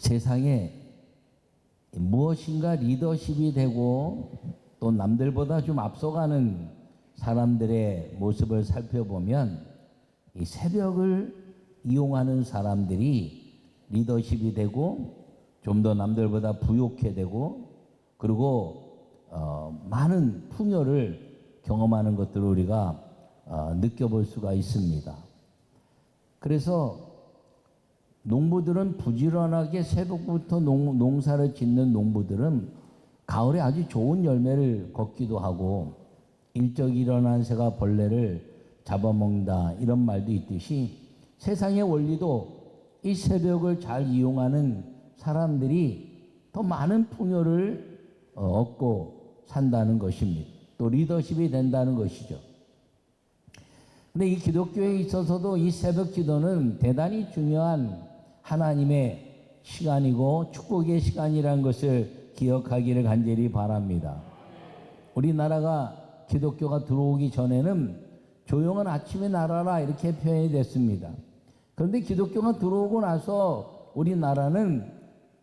세상에 무엇인가 리더십이 되고 또 남들보다 좀 앞서가는 사람들의 모습을 살펴보면 이 새벽을 이용하는 사람들이 리더십이 되고 좀 더 남들보다 부욕해 되고 그리고 많은 풍요를 경험하는 것들을 우리가 느껴볼 수가 있습니다. 그래서 농부들은 부지런하게 새벽부터 농사를 짓는 농부들은 가을에 아주 좋은 열매를 걷기도 하고 일찍 일어난 새가 벌레를 잡아먹는다 이런 말도 있듯이 세상의 원리도 이 새벽을 잘 이용하는 사람들이 더 많은 풍요를 얻고 산다는 것입니다. 또 리더십이 된다는 것이죠. 근데 이 기독교에 있어서도 이 새벽 기도는 대단히 중요한 하나님의 시간이고 축복의 시간이라는 것을 기억하기를 간절히 바랍니다. 우리나라가 기독교가 들어오기 전에는 조용한 아침의 나라라 이렇게 표현이 됐습니다. 그런데 기독교가 들어오고 나서 우리나라는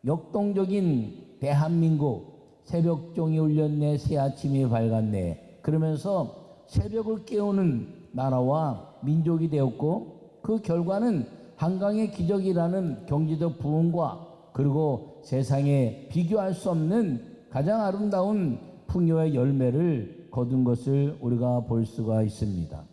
역동적인 대한민국 새벽종이 울렸네 새 아침이 밝았네 그러면서 새벽을 깨우는 나라와 민족이 되었고 그 결과는 한강의 기적이라는 경제적 부흥과 그리고 세상에 비교할 수 없는 가장 아름다운 풍요의 열매를 거둔 것을 우리가 볼 수가 있습니다.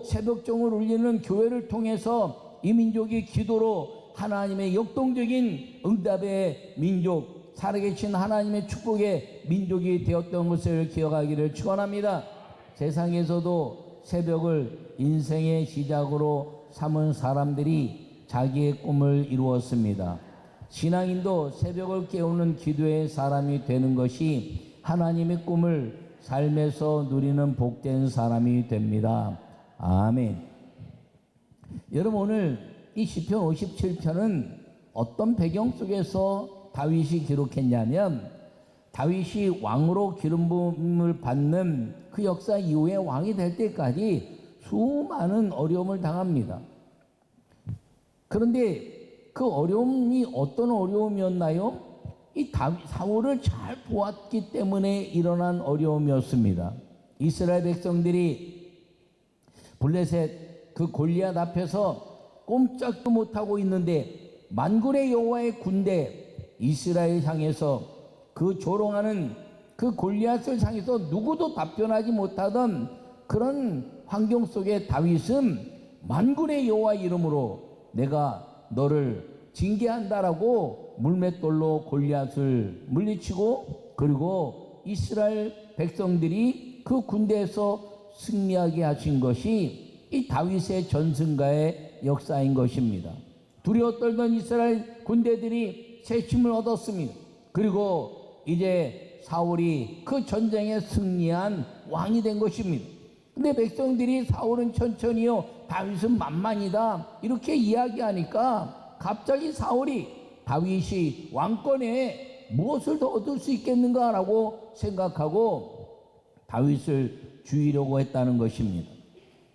새벽종을 울리는 교회를 통해서 이 민족이 기도로 하나님의 역동적인 응답의 민족, 살아계신 하나님의 축복의 민족이 되었던 것을 기억하기를 축원합니다. 세상에서도 새벽을 인생의 시작으로 삼은 사람들이 자기의 꿈을 이루었습니다. 신앙인도 새벽을 깨우는 기도의 사람이 되는 것이 하나님의 꿈을 삶에서 누리는 복된 사람이 됩니다. 아멘. 여러분 오늘 이 시편 57편은 어떤 배경 속에서 다윗이 기록했냐면 다윗이 왕으로 기름 부음을 받는 그 역사 이후에 왕이 될 때까지 수많은 어려움을 당합니다. 그런데 그 어려움이 어떤 어려움이었나요? 이 사울을 잘 보았기 때문에 일어난 어려움이었습니다. 이스라엘 백성들이 블레셋 그 골리앗 앞에서 꼼짝도 못하고 있는데 만군의 여호와의 군대 이스라엘 향해서 그 조롱하는 그 골리앗을 향해서 누구도 답변하지 못하던 그런 환경 속에 다윗은 만군의 여호와 이름으로 내가 너를 징계한다라고 물맷돌로 골리앗을 물리치고 그리고 이스라엘 백성들이 그 군대에서 승리하게 하신 것이 이 다윗의 전승가의 역사인 것입니다. 두려워 떨던 이스라엘 군대들이 새 힘을 얻었습니다. 그리고 이제 사울이 그 전쟁에 승리한 왕이 된 것입니다. 근데 백성들이 사울은 천천히요 다윗은 만만이다 이렇게 이야기하니까 갑자기 사울이 다윗이 왕권에 무엇을 더 얻을 수 있겠는가라고 생각하고 다윗을 죽이려고 했다는 것입니다.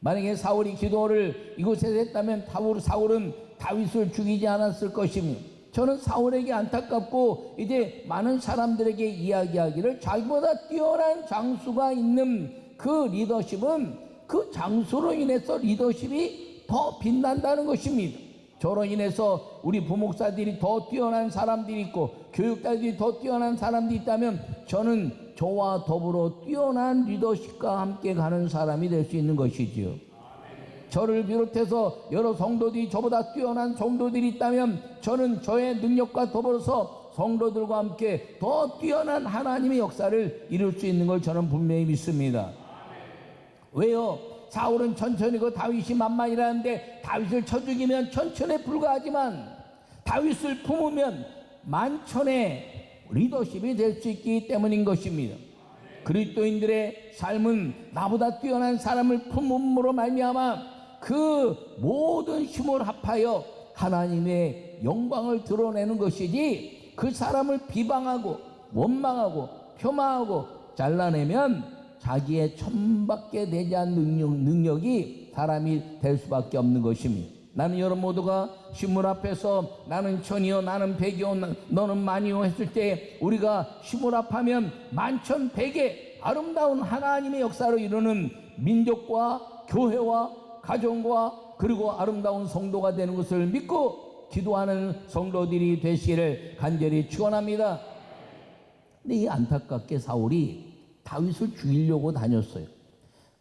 만약에 사울이 기도를 이곳에서 했다면 사울은 다윗을 죽이지 않았을 것입니다. 저는 사울에게 안타깝고 이제 많은 사람들에게 이야기하기를 자기보다 뛰어난 장수가 있는 그 리더십은 그 장수로 인해서 리더십이 더 빛난다는 것입니다. 저로 인해서 우리 부목사들이 더 뛰어난 사람들이 있고 교육자들이 더 뛰어난 사람들이 있다면 저는 저와 더불어 뛰어난 리더십과 함께 가는 사람이 될 수 있는 것이지요. 저를 비롯해서 여러 성도들이 저보다 뛰어난 성도들이 있다면 저는 저의 능력과 더불어서 성도들과 함께 더 뛰어난 하나님의 역사를 이룰 수 있는 걸 저는 분명히 믿습니다. 왜요? 사울은 천천히고 다윗이 만만이라는데 다윗을 쳐 죽이면 천천에 불과하지만 다윗을 품으면 만천의 리더십이 될 수 있기 때문인 것입니다. 그리스도인들의 삶은 나보다 뛰어난 사람을 품음으로 말미암아 그 모든 힘을 합하여 하나님의 영광을 드러내는 것이지 그 사람을 비방하고 원망하고 폄하하고 잘라내면 자기의 천밖에 되지 않는 능력이 사람이 될 수밖에 없는 것입니다. 나는 여러분 모두가 신문 앞에서 나는 천이요 나는 백이요 너는 만이요 했을 때 우리가 신문 앞하면 만천백의 아름다운 하나님의 역사로 이루는 민족과 교회와 가정과 그리고 아름다운 성도가 되는 것을 믿고 기도하는 성도들이 되시기를 간절히 축원합니다. 근데 이 안타깝게 사울이 다윗을 죽이려고 다녔어요.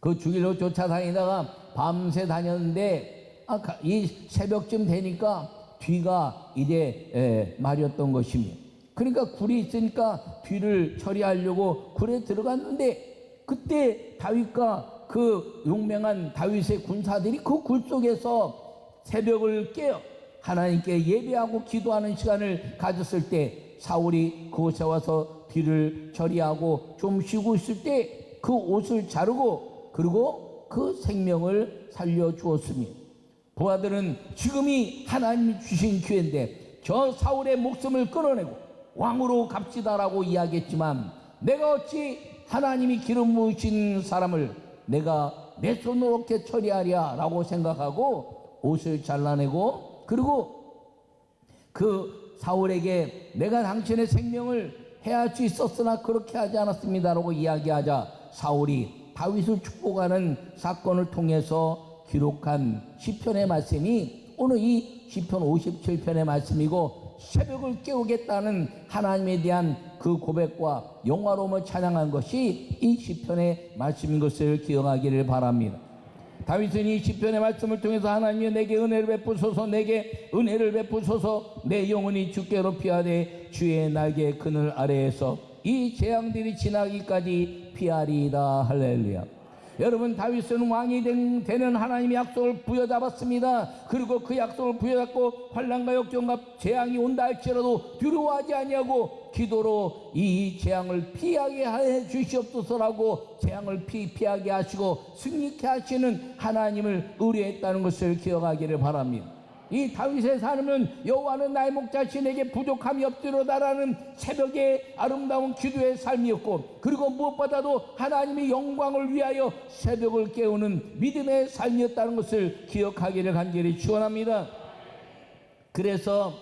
그 죽이려고 쫓아다니다가 밤새 다녔는데 이 새벽쯤 되니까 뒤가 이제 말이었던 것입니다. 그러니까 굴이 있으니까 뒤를 처리하려고 굴에 들어갔는데 그때 다윗과 그 용맹한 다윗의 군사들이 그 굴 속에서 새벽을 깨어 하나님께 예배하고 기도하는 시간을 가졌을 때 사울이 그곳에 와서 뒤를 처리하고 좀 쉬고 있을 때 그 옷을 자르고 그리고 그 생명을 살려주었습니다. 부하들은 지금이 하나님이 주신 기회인데 저 사울의 목숨을 끊어내고 왕으로 갑시다라고 이야기했지만 내가 어찌 하나님이 기름 부으신 사람을 내가 내 손으로 이렇게 처리하랴 라고 생각하고 옷을 잘라내고 그리고 그 사울에게 내가 당신의 생명을 해할 수 있었으나 그렇게 하지 않았습니다라고 이야기하자 사울이 다윗을 축복하는 사건을 통해서 기록한 시편의 말씀이 오늘 이 시편 57편의 말씀이고 새벽을 깨우겠다는 하나님에 대한 그 고백과 영화로움을 찬양한 것이 이 시편의 말씀인 것을 기억하기를 바랍니다. 다윗은 이 시편의 말씀을 통해서 하나님이 내게 은혜를 베푸소서 내게 은혜를 베푸소서 내 영혼이 주께로 피하되 주의 날개 그늘 아래에서 이 재앙들이 지나기까지 피하리이다. 할렐루야. 여러분 다윗은 왕이 되는 하나님의 약속을 부여잡았습니다. 그리고 그 약속을 부여잡고 환난과 역경과 재앙이 온다 할지라도 두려워하지 아니하고 기도로 이 재앙을 피하게 해 주시옵소서라고 재앙을 피하게 하시고 승리케 하시는 하나님을 의뢰했다는 것을 기억하기를 바랍니다. 이 다윗의 삶은 여호와는 나의 목자시 내게 부족함이 없으로다라는 새벽의 아름다운 기도의 삶이었고 그리고 무엇보다도 하나님의 영광을 위하여 새벽을 깨우는 믿음의 삶이었다는 것을 기억하기를 간절히 축원합니다. 그래서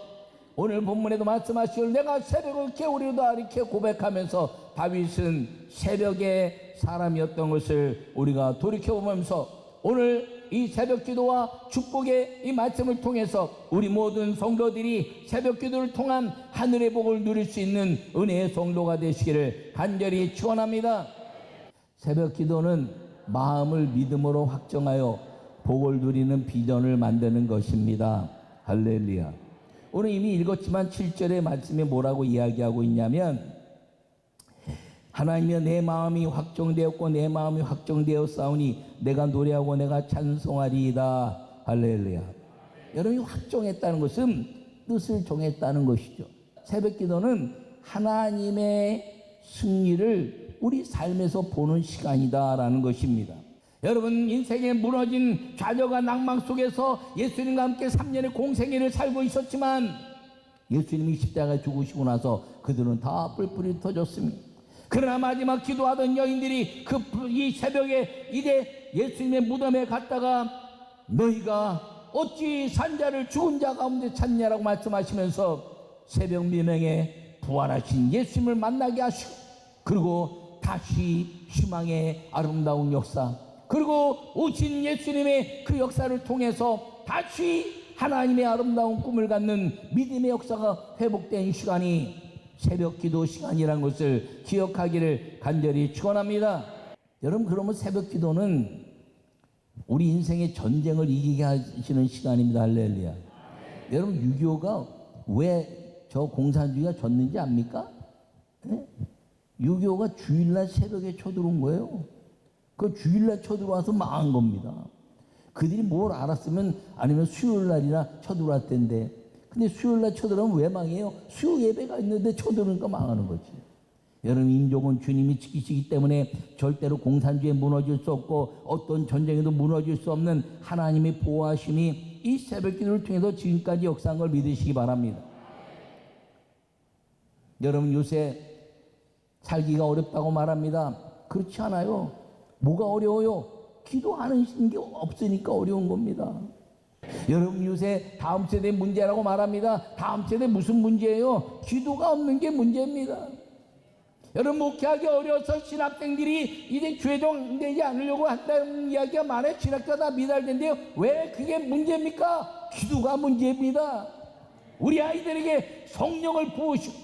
오늘 본문에도 말씀하시길 내가 새벽을 깨우리로다 이렇게 고백하면서 다윗은 새벽의 사람이었던 것을 우리가 돌이켜보면서 오늘 이 새벽 기도와 축복의 이 말씀을 통해서 우리 모든 성도들이 새벽 기도를 통한 하늘의 복을 누릴 수 있는 은혜의 성도가 되시기를 간절히 축원합니다. 새벽 기도는 마음을 믿음으로 확정하여 복을 누리는 비전을 만드는 것입니다. 할렐루야. 오늘 이미 읽었지만 7절의 말씀에 뭐라고 이야기하고 있냐면 하나님이여 내 마음이 확정되었고 내 마음이 확정되었사오니 내가 노래하고 내가 찬송하리이다. 할렐루야. 여러분이 확정했다는 것은 뜻을 정했다는 것이죠. 새벽 기도는 하나님의 승리를 우리 삶에서 보는 시간이다라는 것입니다. 여러분 인생에 무너진 좌절과 낭망 속에서 예수님과 함께 3년의 공생애를 살고 있었지만 예수님이 십자가에 죽으시고 나서 그들은 다 뿔뿔이 터졌습니다. 그러나 마지막 기도하던 여인들이 이 새벽에 이제 예수님의 무덤에 갔다가 너희가 어찌 산자를 죽은 자 가운데 찾냐라고 말씀하시면서 새벽 미명에 부활하신 예수님을 만나게 하시고 그리고 다시 희망의 아름다운 역사 그리고 오신 예수님의 그 역사를 통해서 다시 하나님의 아름다운 꿈을 갖는 믿음의 역사가 회복된 시간이 새벽 기도 시간이라는 것을 기억하기를 간절히 축원합니다. 여러분 그러면 새벽 기도는 우리 인생의 전쟁을 이기게 하시는 시간입니다. 할렐루야. 여러분 6.25가 왜 저 공산주의가 졌는지 압니까? 네? 6.25가 주일날 새벽에 쳐들어온 거예요. 그 주일날 쳐들어와서 망한 겁니다. 그들이 뭘 알았으면 아니면 수요일날이나 쳐들어왔 텐데 근데 수요일날 쳐들어오면 왜 망해요? 수요 예배가 있는데 쳐들어오니까 망하는 거지. 여러분 민족은 주님이 지키시기 때문에 절대로 공산주의에 무너질 수 없고 어떤 전쟁에도 무너질 수 없는 하나님의 보호하심이 이 새벽 기도를 통해서 지금까지 역사한 걸 믿으시기 바랍니다. 여러분 요새 살기가 어렵다고 말합니다. 그렇지 않아요. 뭐가 어려워요? 기도하는 게 없으니까 어려운 겁니다. 여러분 요새 다음 세대 문제라고 말합니다. 다음 세대 무슨 문제예요? 기도가 없는 게 문제입니다. 여러분 목회하기 어려워서 신학생들이 이제 죄종되지 않으려고 한다는 이야기가 많아요. 신학자 다 미달된데요. 왜 그게 문제입니까? 기도가 문제입니다. 우리 아이들에게 성령을 부으시고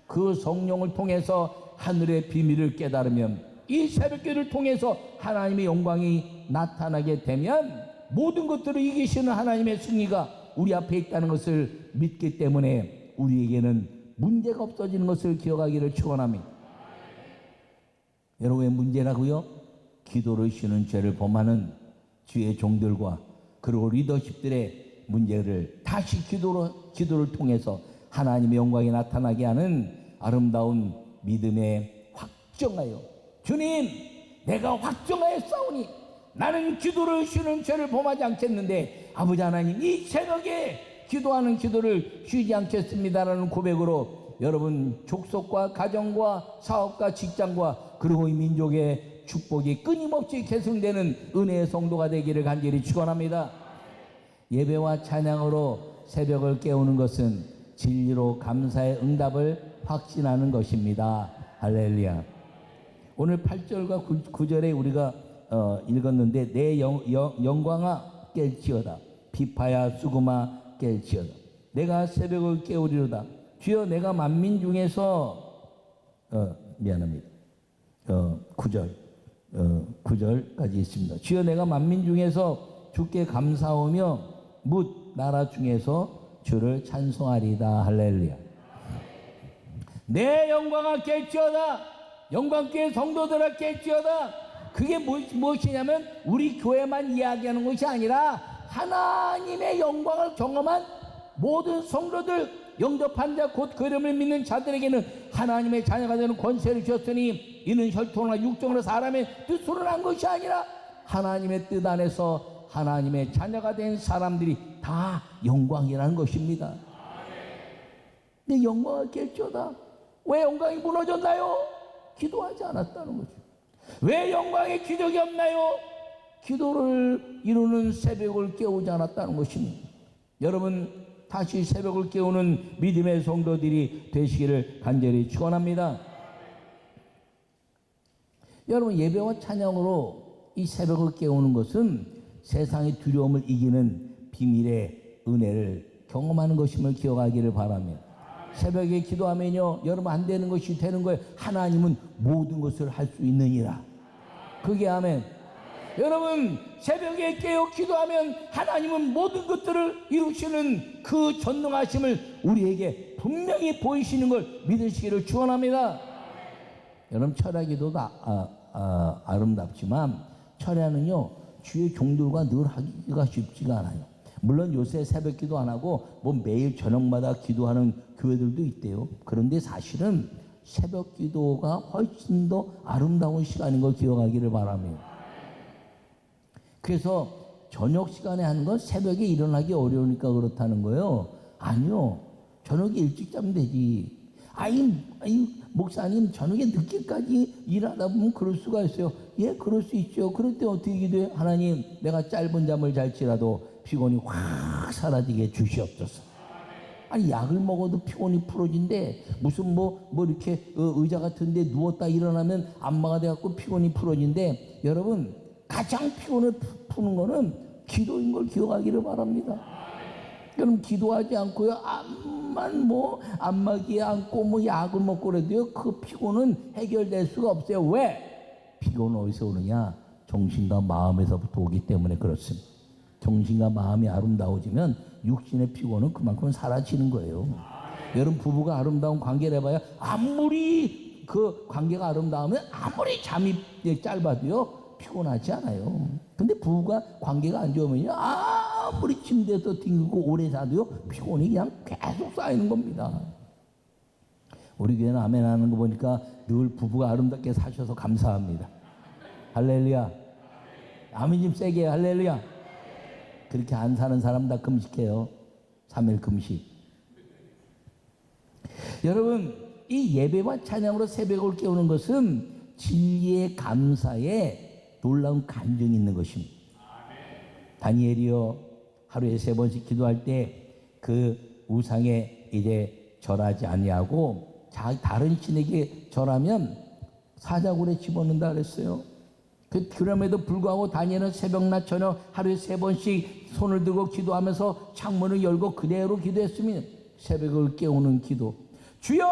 그 성령을 통해서 하늘의 비밀을 깨달으면 이 새벽기를 통해서 하나님의 영광이 나타나게 되면 모든 것들을 이기시는 하나님의 승리가 우리 앞에 있다는 것을 믿기 때문에 우리에게는 문제가 없어지는 것을 기억하기를 축원합니다. 여러분의 문제라고요? 기도를 쉬는 죄를 범하는 주의 종들과 그리고 리더십들의 문제를 다시 기도를 통해서 하나님의 영광이 나타나게 하는 아름다운 믿음에 확정하여 주님 내가 확정하여 싸우니 나는 기도를 쉬는 죄를 범하지 않겠는데 아버지 하나님 이 새벽에 기도하는 기도를 쉬지 않겠습니다라는 고백으로 여러분 족속과 가정과 사업과 직장과 그리고 이 민족의 축복이 끊임없이 계승되는 은혜의 성도가 되기를 간절히 축원합니다. 예배와 찬양으로 새벽을 깨우는 것은 진리로 감사의 응답을 확신하는 것입니다. 할렐루야. 오늘 8절과 9절에 우리가 읽었는데 내 영광아 깰지어다 비파야 수구마 깰지어다 내가 새벽을 깨우리로다 주여 내가 만민 중에서 미안합니다. 9절까지 있습니다. 주여 내가 만민 중에서 주께 감사하며 뭇 나라 중에서 주를 찬송하리다. 할렐루야. 내 영광아 깰지어다. 영광교회 성도들아 깰지어다. 그게 무엇이냐면 우리 교회만 이야기하는 것이 아니라 하나님의 영광을 경험한 모든 성도들 영접한 자 곧 그름을 믿는 자들에게는 하나님의 자녀가 되는 권세를 주셨으니 이는 혈통이나 육정으로 사람의 뜻으로 난 것이 아니라 하나님의 뜻 안에서 하나님의 자녀가 된 사람들이 다 영광이라는 것입니다. 내 영광을 깰지어다. 왜 영광이 무너졌나요? 기도하지 않았다는 거죠. 왜 영광의 기적이 없나요? 기도를 이루는 새벽을 깨우지 않았다는 것입니다. 여러분 다시 새벽을 깨우는 믿음의 성도들이 되시기를 간절히 축원합니다. 여러분 예배와 찬양으로 이 새벽을 깨우는 것은 세상의 두려움을 이기는 비밀의 은혜를 경험하는 것임을 기억하기를 바랍니다. 새벽에 기도하면요 여러분 안 되는 것이 되는 거예요. 하나님은 모든 것을 할 수 있느니라. 그게 아멘. 여러분 새벽에 깨어 기도하면 하나님은 모든 것들을 이루시는 그 전능하심을 우리에게 분명히 보이시는 걸 믿으시기를 축원합니다. 여러분 철야기도도 아름답지만 철야는요 주의 종들과 늘 하기가 쉽지가 않아요. 물론 요새 새벽기도 안 하고 뭐 매일 저녁마다 기도하는 교회들도 있대요. 그런데 사실은 새벽기도가 훨씬 더 아름다운 시간인 걸 기억하기를 바랍니다. 그래서 저녁 시간에 하는 건 새벽에 일어나기 어려우니까 그렇다는 거예요. 아니요. 저녁에 일찍 자면 되지. 아이 목사님 저녁에 늦게까지 일하다 보면 그럴 수가 있어요. 예, 그럴 수 있죠. 그럴 때 어떻게 기도해요? 하나님 내가 짧은 잠을 잘지라도 피곤이 확 사라지게 주시옵소서. 아니 약을 먹어도 피곤이 풀어진대. 무슨 뭐 이렇게 의자 같은 데 누웠다 일어나면 안마가 돼갖고 피곤이 풀어진대. 여러분 가장 피곤을 푸는 거는 기도인 걸 기억하기를 바랍니다. 그럼 기도하지 않고요 안마기에 앉고 뭐 약을 먹고 그래도요 그 피곤은 해결될 수가 없어요. 왜? 피곤은 어디서 오느냐? 정신과 마음에서부터 오기 때문에 그렇습니다. 정신과 마음이 아름다워지면 육신의 피곤은 그만큼 사라지는 거예요. 여러분 부부가 아름다운 관계를 해봐야 아무리 그 관계가 아름다우면 아무리 잠이 짧아도요 피곤하지 않아요. 근데 부부가 관계가 안 좋으면요 아무리 침대에서 뒹굴고 오래 자도요 피곤이 그냥 계속 쌓이는 겁니다. 우리 교회는 아멘 하는 거 보니까 늘 부부가 아름답게 사셔서 감사합니다. 할렐루야. 아멘 좀 세게 해요. 할렐루야. 그렇게 안 사는 사람 다 금식해요. 3일 금식. 여러분 이 예배와 찬양으로 새벽을 깨우는 것은 진리의 감사에 놀라운 간증이 있는 것입니다. 다니엘이여 하루에 3번씩 기도할 때 그 우상에 이제 절하지 아니하고 다른 신에게 절하면 사자굴에 집어넣는다 그랬어요. 그럼에도 불구하고 다니엘은 새벽낮 저녁 하루에 3번씩 손을 들고 기도하면서 창문을 열고 그대로 기도했으면 새벽을 깨우는 기도. 주여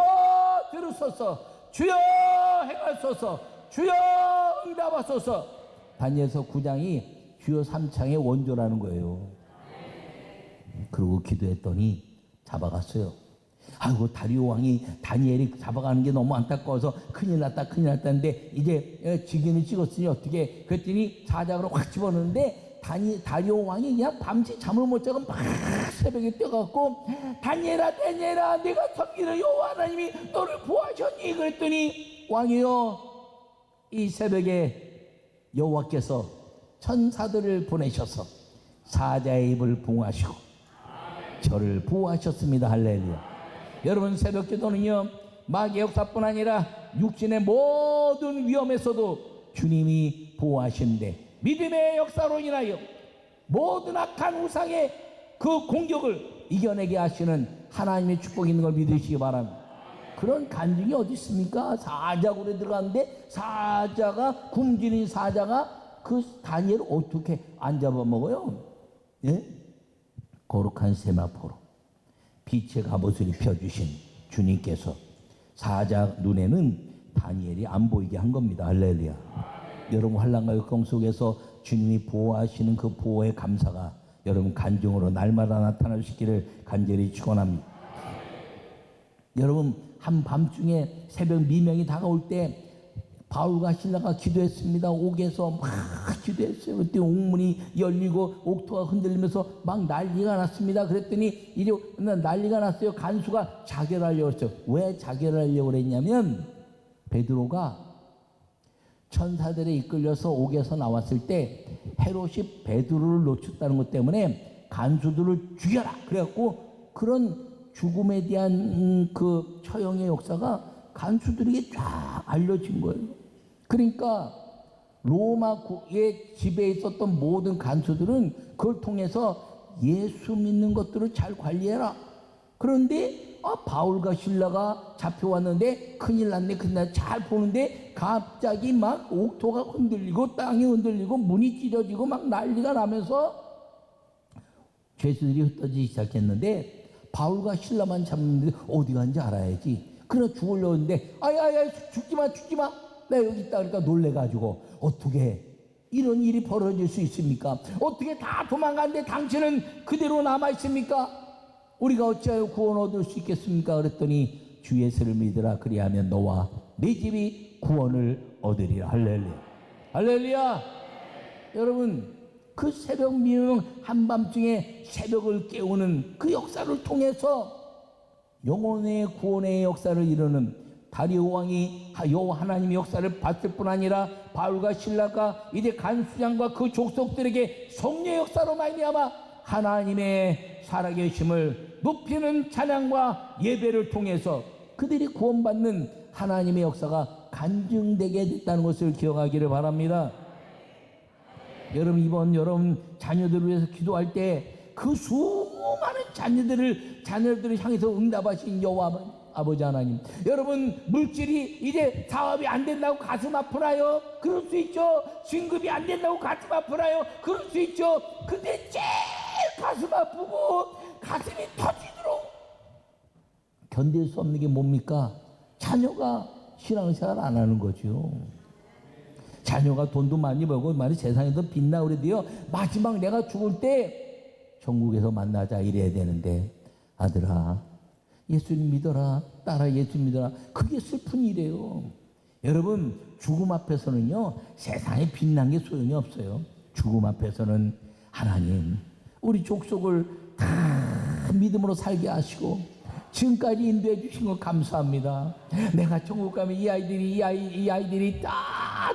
들으소서, 주여 행하소서, 주여 응답하소서. 다니엘서 9장이 주여 3창의 원조라는 거예요. 그리고 기도했더니 잡아갔어요. 아이고, 다리오 왕이 다니엘이 잡아가는 게 너무 안타까워서 큰일 났다 했는데 이제 직인을 찍었으니 어떻게, 그랬더니 사자로 확 집어넣는데 다리오 왕이 그냥 밤새 잠을 못 자고 막 새벽에 뛰어갖고 다니엘아 내가 섬기는 여호와 하나님이 너를 보호하셨니? 그랬더니 왕이요, 이 새벽에 여호와께서 천사들을 보내셔서 사자의 입을 봉하시고 저를 보호하셨습니다. 할렐루야. 여러분, 새벽 기도는요, 마귀의 역사뿐 아니라 육신의 모든 위험에서도 주님이 보호하시는데 믿음의 역사로 인하여 모든 악한 우상의 그 공격을 이겨내게 하시는 하나님의 축복이 있는 걸 믿으시기 바랍니다. 그런 간증이 어디 있습니까? 사자굴에 들어갔는데 사자가, 굶주린 사자가 그 다니엘을 어떻게 안 잡아먹어요? 예? 거룩한 세마포로 빛의 갑옷을 입혀주신 주님께서 사자 눈에는 다니엘이 안 보이게 한 겁니다. 할렐루야. 여러분, 환난과 역경 속에서 주님이 보호하시는 그 보호의 감사가 여러분 간증으로 날마다 나타날 수 있기를 간절히 축원합니다. 여러분, 한밤중에 새벽 미명이 다가올 때 바울과 실라가 기도했습니다. 옥에서 막 기도했어요. 그때 옥문이 열리고 옥토가 흔들리면서 막 난리가 났습니다. 그랬더니 이제 난리가 났어요. 간수가 자결하려고 했어요. 왜 자결하려고 그랬냐면 베드로가 천사들에 이끌려서 옥에서 나왔을 때 헤롯이 베드로를 놓쳤다는 것 때문에 간수들을 죽여라 그래갖고 그런 죽음에 대한 그 처형의 역사가 간수들에게 쫙 알려진 거예요. 그러니까 로마의 집에 있었던 모든 간수들은 그걸 통해서 예수 믿는 것들을 잘 관리해라. 그런데 바울과 실라가 잡혀왔는데 큰일 났네. 잘 보는데 갑자기 막 옥토가 흔들리고 땅이 흔들리고 문이 찢어지고 막 난리가 나면서 죄수들이 흩어지기 시작했는데 바울과 실라만 잡는데 어디 간지 알아야지. 그러나 죽으려고 했는데 아야 죽지마 나 여기 있다. 그러니까 놀래가지고 어떻게 이런 일이 벌어질 수 있습니까? 어떻게 다 도망갔는데 당신은 그대로 남아있습니까? 우리가 어찌하여 구원 얻을 수 있겠습니까? 그랬더니 주 예수를 믿으라. 그리하면 너와 네 집이 구원을 얻으리라. 할렐루야. 할렐루야. 여러분, 그 새벽 미명 한밤중에 새벽을 깨우는 그 역사를 통해서 영혼의 구원의 역사를 이루는 다리오 왕이 여호와 하나님의 역사를 봤을 뿐 아니라 바울과 실라가 이제 간수장과 그 족속들에게 성령의 역사로 말미암아 하나님의 살아계심을 높이는 찬양과 예배를 통해서 그들이 구원받는 하나님의 역사가 간증되게 됐다는 것을 기억하기를 바랍니다. 여러분, 이번 여러분 자녀들을 위해서 기도할 때 그 수많은 자녀들을 향해서 응답하신 여호와 아버지 하나님, 여러분 물질이 이제 사업이 안 된다고 가슴 아프나요? 그럴 수 있죠. 진급이 안 된다고 가슴 아프나요? 그럴 수 있죠. 근데 제일 가슴 아프고 가슴이 터지도록 견딜 수 없는 게 뭡니까? 자녀가 신앙생활 안 하는 거죠. 자녀가 돈도 많이 벌고 많이 세상에서 빛나 그래도요, 마지막 내가 죽을 때 천국에서 만나자 이래야 되는데, 아들아 예수님 믿어라, 딸아 예수님 믿어라, 그게 슬픈 일이에요. 여러분, 죽음 앞에서는요 세상에 빛난 게 소용이 없어요. 죽음 앞에서는 하나님 우리 족속을 다 믿음으로 살게 하시고 지금까지 인도해 주신 거 감사합니다. 내가 천국 가면 이 아이들이 다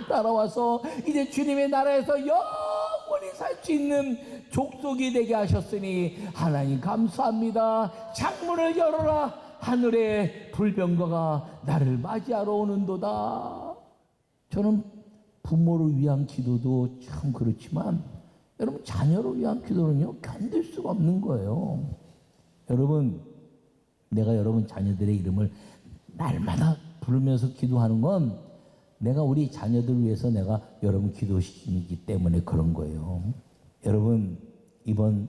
따라와서 이제 주님의 나라에서 영원히 살 수 있는 족속이 되게 하셨으니 하나님 감사합니다. 창문을 열어라. 하늘의 불병거가 나를 맞이하러 오는도다. 저는 부모를 위한 기도도 참 그렇지만 여러분 자녀를 위한 기도는요 견딜 수가 없는 거예요. 여러분 내가 여러분 자녀들의 이름을 날마다 부르면서 기도하는 건 내가 우리 자녀들 위해서 내가 여러분 기도시키기 때문에 그런 거예요. 여러분 이번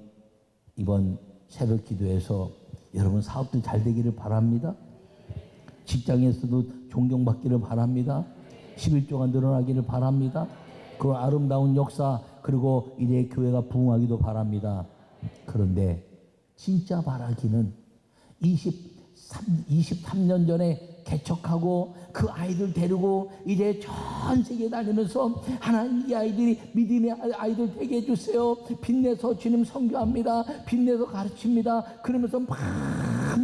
새벽 기도에서 여러분 사업도 잘 되기를 바랍니다. 직장에서도 존경받기를 바랍니다. 11조가 늘어나기를 바랍니다. 그 아름다운 역사 그리고 이제 교회가 부흥하기도 바랍니다. 그런데 진짜 바라기는 23년 전에 개척하고 그 아이들 데리고 이제 전 세계 다니면서 하나님 이 아이들이 믿음의 아이들 되게 해주세요. 빚내서 주님 선교합니다. 빚내서 가르칩니다. 그러면서 막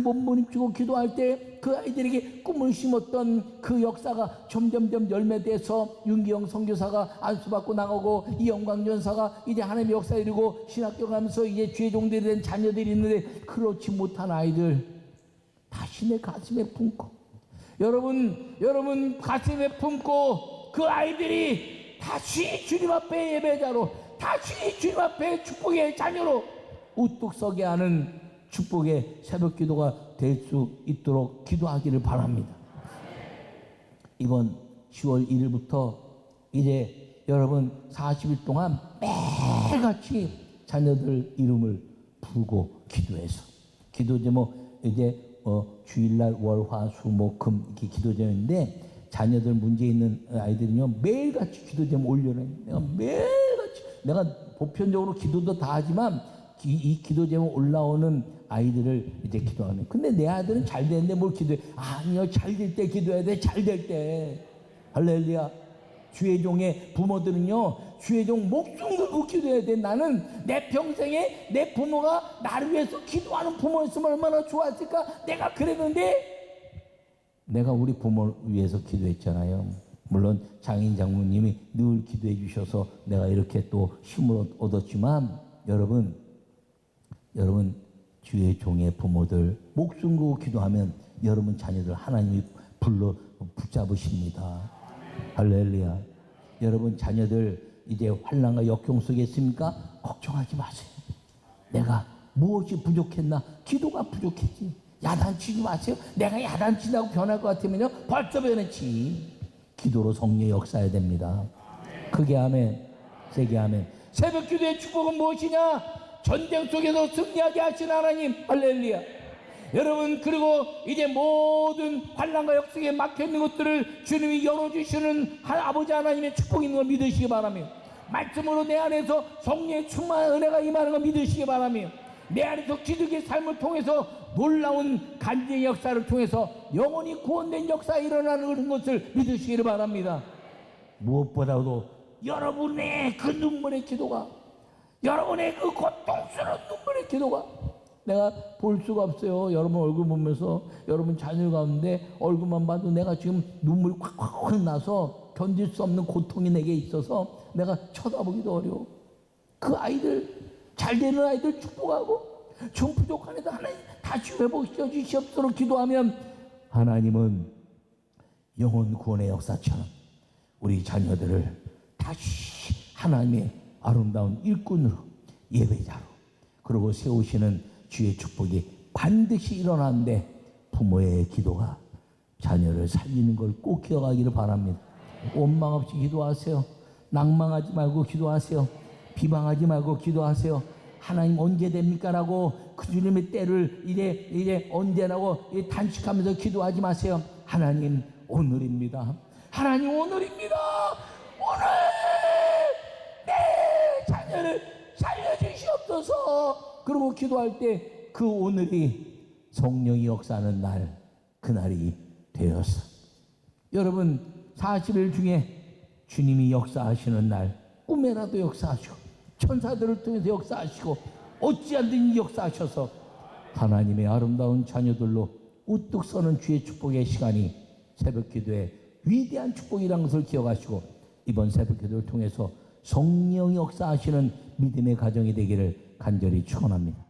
몸부림치고 기도할 때 그 아이들에게 꿈을 심었던 그 역사가 점점점 열매돼서 윤기영 선교사가 안수받고 나가고 이영광 전사가 이제 하나님의 역사에 이르고 신학교 가면서 이제 주의 종들이 된 자녀들이 있는데 그렇지 못한 아이들 다시 내 가슴에 품고 여러분 가슴에 품고 그 아이들이 다시 주님 앞에 예배자로 다시 주님 앞에 축복의 자녀로 우뚝 서게 하는 축복의 새벽 기도가 될 수 있도록 기도하기를 바랍니다. 이번 10월 1일부터 이제 여러분 40일 동안 매일같이 자녀들 이름을 부르고 기도해서 기도 제목 이제 주일날 월화수목금 이렇게 기도 제목인데 자녀들 문제 있는 아이들은요 매일같이 기도 제목 올려놔요. 내가 매일같이 내가 보편적으로 기도도 다 하지만 이 기도 제목 올라오는 아이들을 이제 기도하는. 근데 내 아들은 잘 되는데 뭘 기도해? 아니요, 잘 될 때 기도해야 돼. 잘 될 때. 할렐루야. 주의 종의 부모들은요 주의 종 목숨 걸고 기도해야 돼. 나는 내 평생에 내 부모가 나를 위해서 기도하는 부모였으면 얼마나 좋았을까. 내가 그랬는데 내가 우리 부모를 위해서 기도했잖아요. 물론 장인 장모님이 늘 기도해 주셔서 내가 이렇게 또 힘을 얻었지만 여러분 주의 종의 부모들 목숨 걸고 기도하면 여러분 자녀들 하나님이 불러 붙잡으십니다. 할렐루야. 여러분 자녀들 이제 환난과 역경 속에 있습니까? 걱정하지 마세요. 내가 무엇이 부족했나? 기도가 부족했지. 야단치지 마세요. 내가 야단친다고 변할 것 같으면요 벌써 변했지. 기도로 성령의 역사해야 됩니다. 크게 아멘, 세게 아멘. 새벽 기도의 축복은 무엇이냐? 전쟁 속에서 승리하게 하신 하나님. 할렐루야. 여러분 그리고 이제 모든 환난과 역속에 막혀있는 것들을 주님이 열어주시는 아버지 하나님의 축복이 있는 걸 믿으시기 바라며 말씀으로 내 안에서 성령의 충만한 은혜가 임하는 걸 믿으시기 바라며 내 안에서 기득의 삶을 통해서 놀라운 간증의 역사를 통해서 영원히 구원된 역사가 일어나는 것을 믿으시기를 바랍니다. 무엇보다도 여러분의 그 눈물의 기도가 여러분의 그 고통스러운 눈물의 기도가 내가 볼 수가 없어요. 여러분 얼굴 보면서 여러분 자녀 가운데 얼굴만 봐도 내가 지금 눈물이 콱콱콱 나서 견딜 수 없는 고통이 내게 있어서 내가 쳐다보기도 어려워. 그 아이들 잘 되는 아이들 축복하고 좀 부족한 애들 하나님 다시 회복시켜 주시옵소서 기도하면 하나님은 영혼 구원의 역사처럼 우리 자녀들을 다시 하나님의 아름다운 일꾼으로 예배자로 그리고 세우시는 주의 축복이 반드시 일어나는데 부모의 기도가 자녀를 살리는 걸 꼭 기억하기를 바랍니다. 원망 없이 기도하세요. 낭망하지 말고 기도하세요. 비방하지 말고 기도하세요. 하나님 언제 됩니까? 라고 그 주님의 때를 이제 언제라고 단식하면서 기도하지 마세요. 하나님 오늘입니다. 하나님 오늘입니다. 오늘 내 자녀를 살려주시옵소서. 그리고 기도할 때 그 오늘이 성령이 역사하는 날, 그날이 되었어. 여러분 40일 중에 주님이 역사하시는 날 꿈에라도 역사하시고 천사들을 통해서 역사하시고 어찌하든지 역사하셔서 하나님의 아름다운 자녀들로 우뚝 서는 주의 축복의 시간이 새벽 기도의 위대한 축복이라는 것을 기억하시고 이번 새벽 기도를 통해서 성령이 역사하시는 믿음의 가정이 되기를 간절히 축원합니다.